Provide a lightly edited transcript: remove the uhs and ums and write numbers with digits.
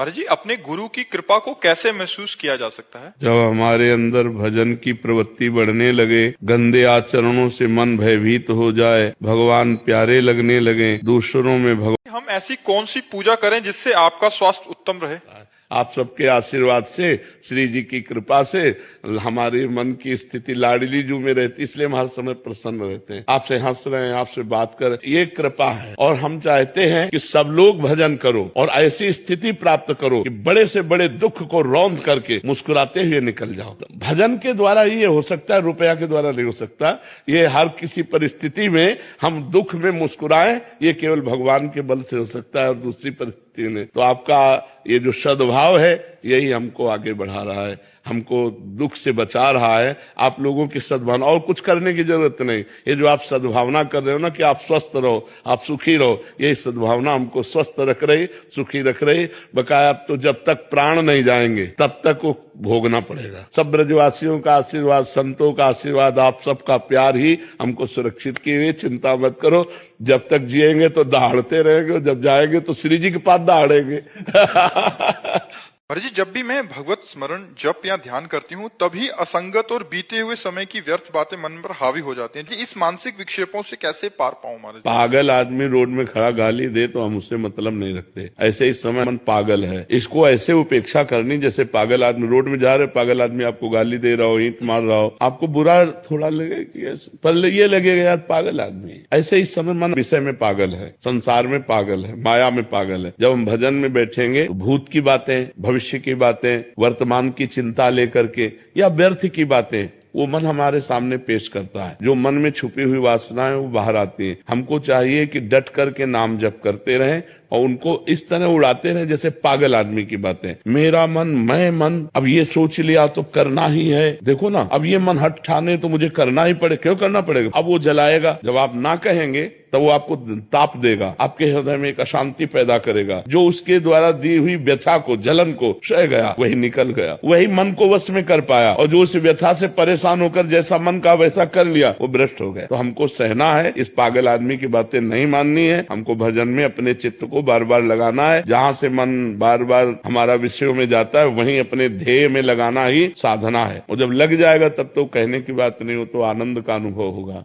महाराज जी, अपने गुरु की कृपा को कैसे महसूस किया जा सकता है? जब हमारे अंदर भजन की प्रवृत्ति बढ़ने लगे, गंदे आचरणों से मन भयभीत हो जाए, भगवान प्यारे लगने लगे, दूसरों में भगवान। हम ऐसी कौन सी पूजा करें जिससे आपका स्वास्थ्य उत्तम रहे? आप सबके आशीर्वाद से, श्री जी की कृपा से हमारे मन की स्थिति लाडली जू में रहती, इसलिए हम हर समय प्रसन्न रहते हैं। आपसे हंस रहे हैं, आपसे बात कर, ये कृपा है। और हम चाहते हैं कि सब लोग भजन करो और ऐसी स्थिति प्राप्त करो कि बड़े से बड़े दुख को रौंद करके मुस्कुराते हुए निकल जाओ। भजन के द्वारा ये हो सकता है, रुपया के द्वारा नहीं हो सकता। ये हर किसी परिस्थिति में हम दुख में मुस्कुराएं, ये केवल भगवान के बल से हो सकता है और दूसरी परिस्थिति में। तो आपका ये जो सद्भाव है, यही हमको आगे बढ़ा रहा है, हमको दुख से बचा रहा है। आप लोगों की सद्भावना, और कुछ करने की जरूरत नहीं। ये जो आप सद्भावना कर रहे हो ना कि आप स्वस्थ रहो, आप सुखी रहो, यही सद्भावना हमको स्वस्थ रख रही, सुखी रख रही। बकाया तो जब तक प्राण नहीं जाएंगे तब तक वो भोगना पड़ेगा। सब ब्रजवासियों का आशीर्वाद, संतों का आशीर्वाद, आप सबका प्यार ही हमको सुरक्षित किए हुए। चिंता मत करो, जब तक जिएंगे तो दहाड़ते रहेंगे, जब जाएंगे तो श्री जी के पास दहाड़ेंगे। महाराज जी, जब भी मैं भगवत स्मरण, जप या ध्यान करती हूँ, तभी असंगत और बीते हुए समय की व्यर्थ बातें मन पर हावी हो जाती हैं। जी, इस मानसिक विक्षेपों से कैसे पार पाऊं महाराज? पागल आदमी रोड में खड़ा गाली दे तो हम उससे मतलब नहीं रखते। ऐसे इस समय मन पागल है, इसको ऐसे उपेक्षा करनी जैसे पागल आदमी रोड में जा रहे, पागल आदमी आपको गाली दे रहा हो, ईंट मार रहा हो, आपको बुरा थोड़ा लगे कि पर ये लगेगा यार पागल आदमी। ऐसे इस समय मन विषय में पागल है, संसार में पागल है, माया में पागल है। जब हम भजन में बैठेंगे तो भूत की बातें, भविष्य की बातें, वर्तमान की चिंता लेकर के या व्यर्थ की बातें वो मन हमारे सामने पेश करता है। जो मन में छुपी हुई वासनाएं वो बाहर आती हैं। हमको चाहिए कि डट करके नाम जप करते रहें और उनको इस तरह उड़ाते रहें जैसे पागल आदमी की बातें। मेरा मन, मैं मन, अब ये सोच लिया तो करना ही है। देखो ना, अब ये मन हट ठाने तो मुझे करना ही पड़े। क्यों करना पड़ेगा? अब वो जलाएगा। जब आप ना कहेंगे तब वो आपको ताप देगा, आपके हृदय में एक अशांति पैदा करेगा। जो उसके द्वारा दी हुई व्यथा को, जलन को सह गया, वही निकल गया, वही मन को वश में कर पाया। और जो उस व्यथा से परेशान होकर जैसा मन का वैसा कर लिया, वो भ्रष्ट हो गया। तो हमको सहना है, इस पागल आदमी की बातें नहीं माननी है। हमको भजन में अपने चित्त को बार बार लगाना है। जहाँ से मन बार बार हमारा विषयों में जाता है, वहीं अपने ध्येय में लगाना ही साधना है। और जब लग जाएगा तब तो कहने की बात नहीं, हो तो आनंद का अनुभव होगा।